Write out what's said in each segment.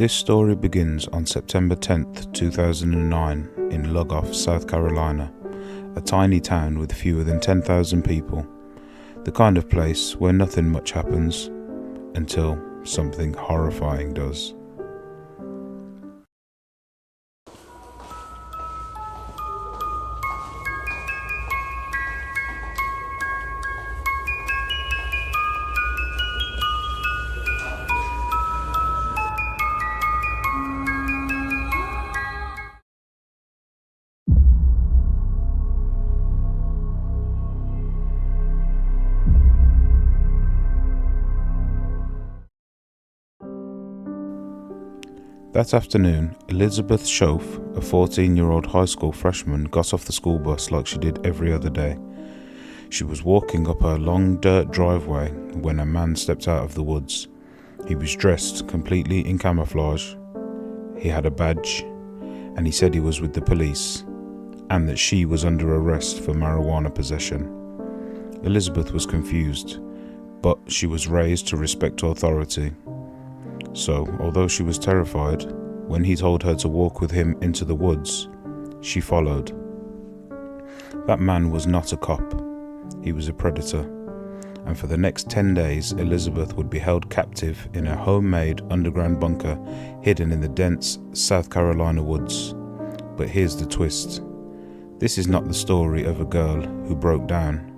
This story begins on September 10th, 2009 in Lugoff, South Carolina, a tiny town with fewer than 10,000 people, the kind of place where nothing much happens until something horrifying does. That afternoon, Elizabeth Shoaf, a 14-year-old high school freshman, got off the school bus like she did every other day. She was walking up her long dirt driveway when a man stepped out of the woods. He was dressed completely in camouflage. He had a badge, and he said he was with the police, and that she was under arrest for marijuana possession. Elizabeth was confused, but she was raised to respect authority. So, although she was terrified, when he told her to walk with him into the woods, she followed. That man was not a cop. He was a predator. And for the next 10 days, Elizabeth would be held captive in a homemade underground bunker hidden in the dense South Carolina woods. But here's the twist. This is not the story of a girl who broke down.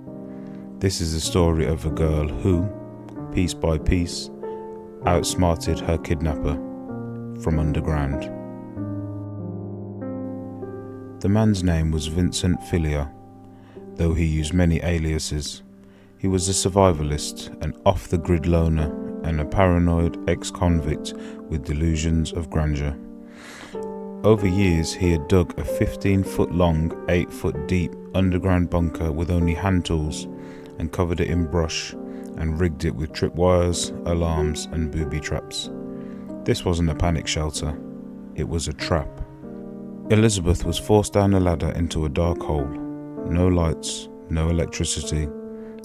This is the story of a girl who, piece by piece, outsmarted her kidnapper from underground. The man's name was Vincent Filia, though he used many aliases. He was a survivalist, an off-the-grid loner, and a paranoid ex-convict with delusions of grandeur. Over years, he had dug a 15-foot-long, 8-foot-deep underground bunker with only hand tools and covered it in brush and rigged it with tripwires, alarms and booby traps. This wasn't a panic shelter, it was a trap. Elizabeth was forced down a ladder into a dark hole. No lights, no electricity,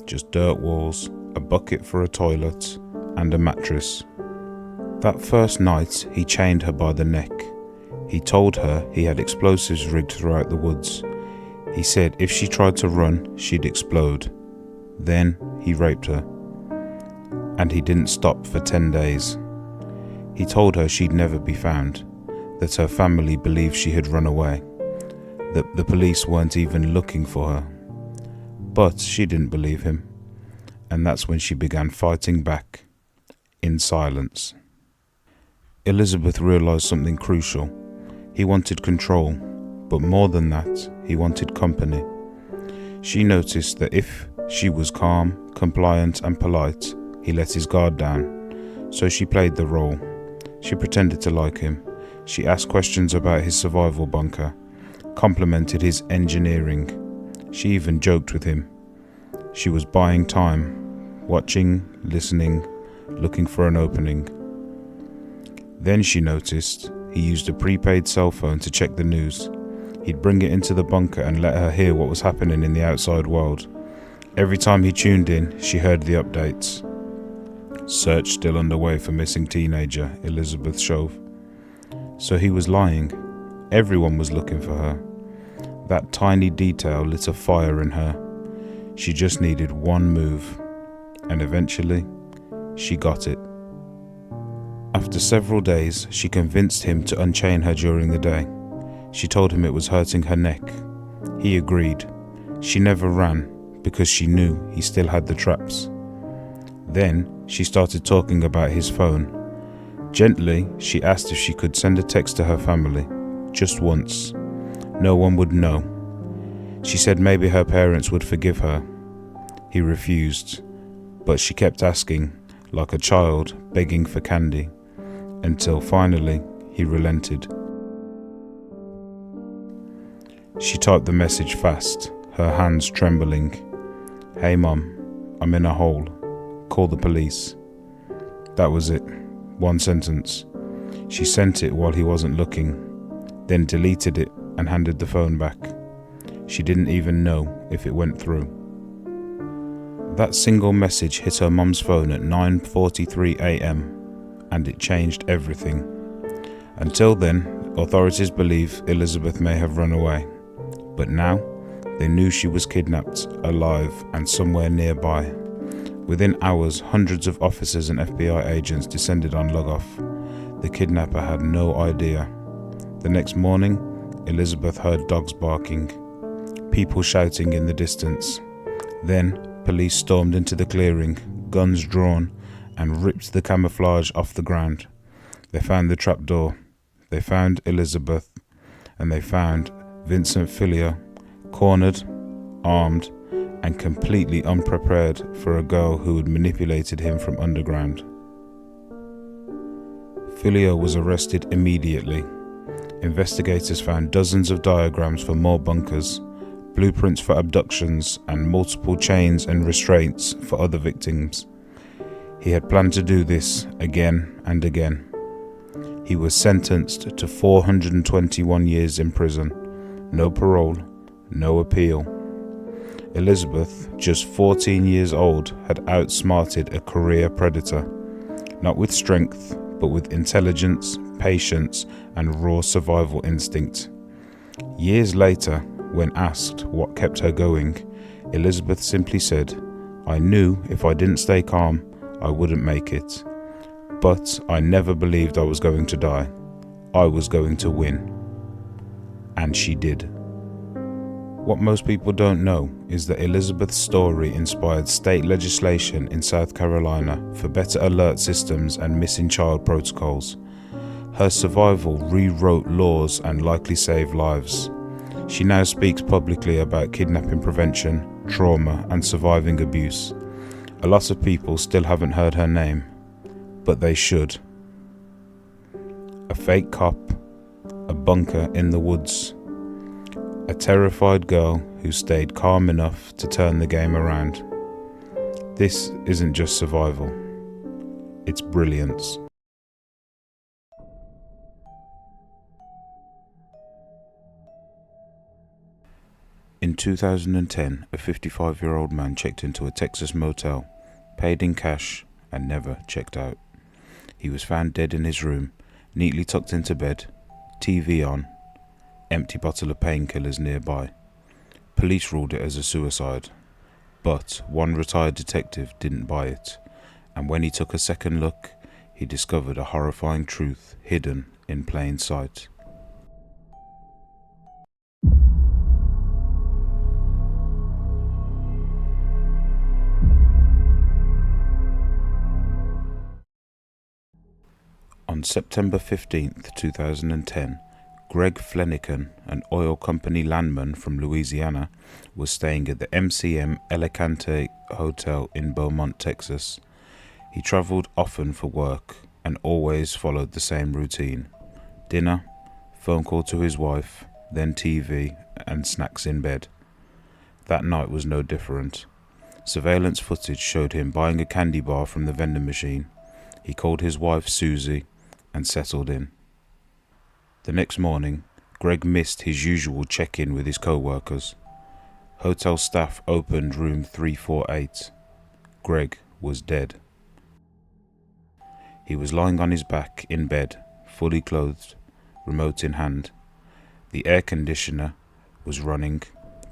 just dirt walls, a bucket for a toilet and a mattress. That first night he chained her by the neck. He told her he had explosives rigged throughout the woods. He said if she tried to run, she'd explode. Then he raped her. And he didn't stop for 10 days. He told her she'd never be found, that her family believed she had run away, that the police weren't even looking for her. But she didn't believe him, and that's when she began fighting back, in silence. Elizabeth realized something crucial. He wanted control, but more than that, he wanted company. She noticed that if she was calm, compliant and polite, he let his guard down, so she played the role. She pretended to like him. She asked questions about his survival bunker, complimented his engineering. She even joked with him. She was buying time, watching, listening, looking for an opening. Then she noticed he used a prepaid cell phone to check the news. He'd bring it into the bunker and let her hear what was happening in the outside world. Every time he tuned in, she heard the updates. Search still underway for missing teenager Elizabeth Shoaf. So he was lying. Everyone was looking for her. That tiny detail lit a fire in her. She just needed one move, and eventually, she got it. After several days, she convinced him to unchain her during the day. She told him it was hurting her neck. He agreed. She never ran because she knew he still had the traps. Then she started talking about his phone. Gently, she asked if she could send a text to her family, just once. No one would know. She said maybe her parents would forgive her. He refused, but she kept asking, like a child begging for candy, until finally he relented. She typed the message fast, her hands trembling. "Hey Mom, I'm in a hole. Call the police." That was it. One sentence. She sent it while he wasn't looking, then deleted it and handed the phone back. She didn't even know if it went through. That single message hit her mum's phone at 9:43 a.m. and it changed everything. Until then, authorities believe Elizabeth may have run away, but now they knew she was kidnapped, alive, and somewhere nearby. Within hours, hundreds of officers and FBI agents descended on Lugoff. The kidnapper had no idea. The next morning, Elizabeth heard dogs barking, people shouting in the distance. Then, police stormed into the clearing, guns drawn, and ripped the camouflage off the ground. They found the trapdoor, they found Elizabeth, and they found Vincent Filio, cornered, armed, and completely unprepared for a girl who had manipulated him from underground. Filio was arrested immediately. Investigators found dozens of diagrams for more bunkers, blueprints for abductions, and multiple chains and restraints for other victims. He had planned to do this again and again. He was sentenced to 421 years in prison. No parole, no appeal. Elizabeth, just 14 years old, had outsmarted a career predator, not with strength, but with intelligence, patience, and raw survival instinct. Years later, when asked what kept her going, Elizabeth simply said, "I knew if I didn't stay calm, I wouldn't make it. But I never believed I was going to die. I was going to win." And she did. What most people don't know is that Elizabeth's story inspired state legislation in South Carolina for better alert systems and missing child protocols. Her survival rewrote laws and likely saved lives. She now speaks publicly about kidnapping prevention, trauma, and surviving abuse. A lot of people still haven't heard her name, but they should. A fake cop, a bunker in the woods, a terrified girl who stayed calm enough to turn the game around. This isn't just survival, it's brilliance. In 2010, a 55-year-old man checked into a Texas motel, paid in cash, and never checked out. He was found dead in his room, neatly tucked into bed, TV on, empty bottle of painkillers nearby. Police ruled it as a suicide, but one retired detective didn't buy it, and when he took a second look, he discovered a horrifying truth hidden in plain sight. On September 15th, 2010, Greg Fleniken, an oil company landman from Louisiana, was staying at the MCM Alicante Hotel in Beaumont, Texas. He traveled often for work and always followed the same routine: dinner, phone call to his wife, then TV, and snacks in bed. That night was no different. Surveillance footage showed him buying a candy bar from the vending machine. He called his wife Susie and settled in. The next morning, Greg missed his usual check-in with his co-workers. Hotel staff opened room 348. Greg was dead. He was lying on his back in bed, fully clothed, remote in hand. The air conditioner was running,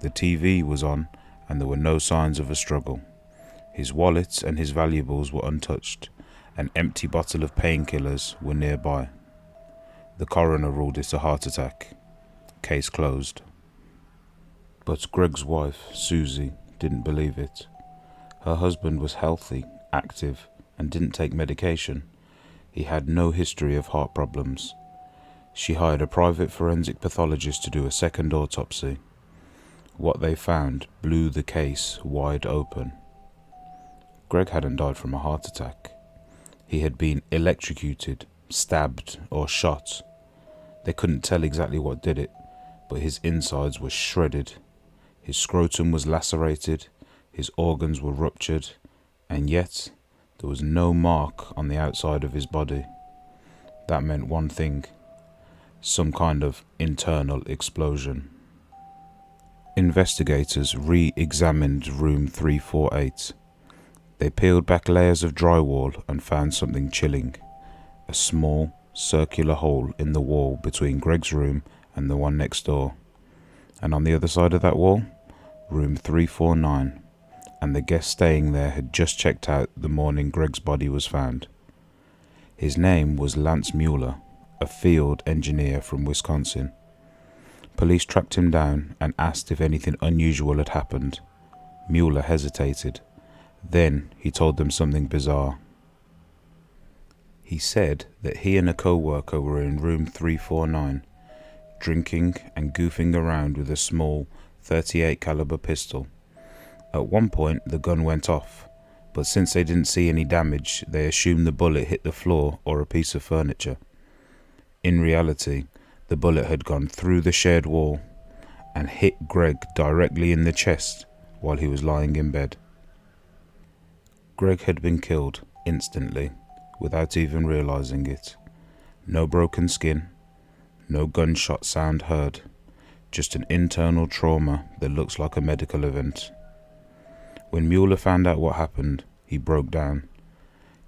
the TV was on, and there were no signs of a struggle. His wallet and his valuables were untouched. An empty bottle of painkillers were nearby. The coroner ruled it a heart attack. Case closed. But Greg's wife, Susie, didn't believe it. Her husband was healthy, active, and didn't take medication. He had no history of heart problems. She hired a private forensic pathologist to do a second autopsy. What they found blew the case wide open. Greg hadn't died from a heart attack. He had been electrocuted, stabbed, or shot. They couldn't tell exactly what did it, but his insides were shredded. His scrotum was lacerated, his organs were ruptured, and yet there was no mark on the outside of his body. That meant one thing: some kind of internal explosion. Investigators re-examined room 348. They peeled back layers of drywall and found something chilling: a small, circular hole in the wall between Greg's room and the one next door. And on the other side of that wall, room 349, and the guest staying there had just checked out the morning Greg's body was found. His name was Lance Mueller, a field engineer from Wisconsin. Police tracked him down and asked if anything unusual had happened. Mueller hesitated. Then he told them something bizarre. He said that he and a co-worker were in room 349, drinking and goofing around with a small 38 caliber pistol. At one point the gun went off, but since they didn't see any damage, they assumed the bullet hit the floor or a piece of furniture. In reality, the bullet had gone through the shared wall and hit Greg directly in the chest while he was lying in bed. Greg had been killed instantly, without even realizing it. No broken skin, no gunshot sound heard, just an internal trauma that looks like a medical event. When Mueller found out what happened, he broke down.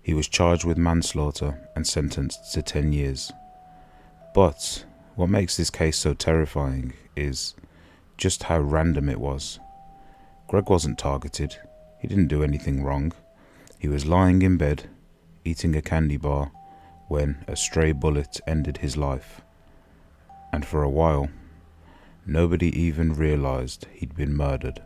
He was charged with manslaughter and sentenced to 10 years. But what makes this case so terrifying is just how random it was. Greg wasn't targeted. He didn't do anything wrong. He was lying in bed, eating a candy bar, when a stray bullet ended his life. And for a while, nobody even realized he'd been murdered.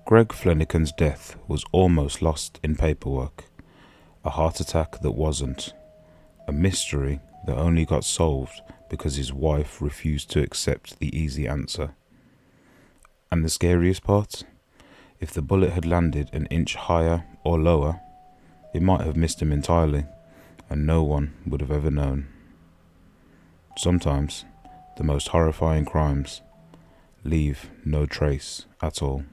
Greg Fleniken's death was almost lost in paperwork. A heart attack that wasn't. A mystery that only got solved because his wife refused to accept the easy answer. And the scariest part? If the bullet had landed an inch higher or lower, it might have missed him entirely, and no one would have ever known. Sometimes, the most horrifying crimes leave no trace at all.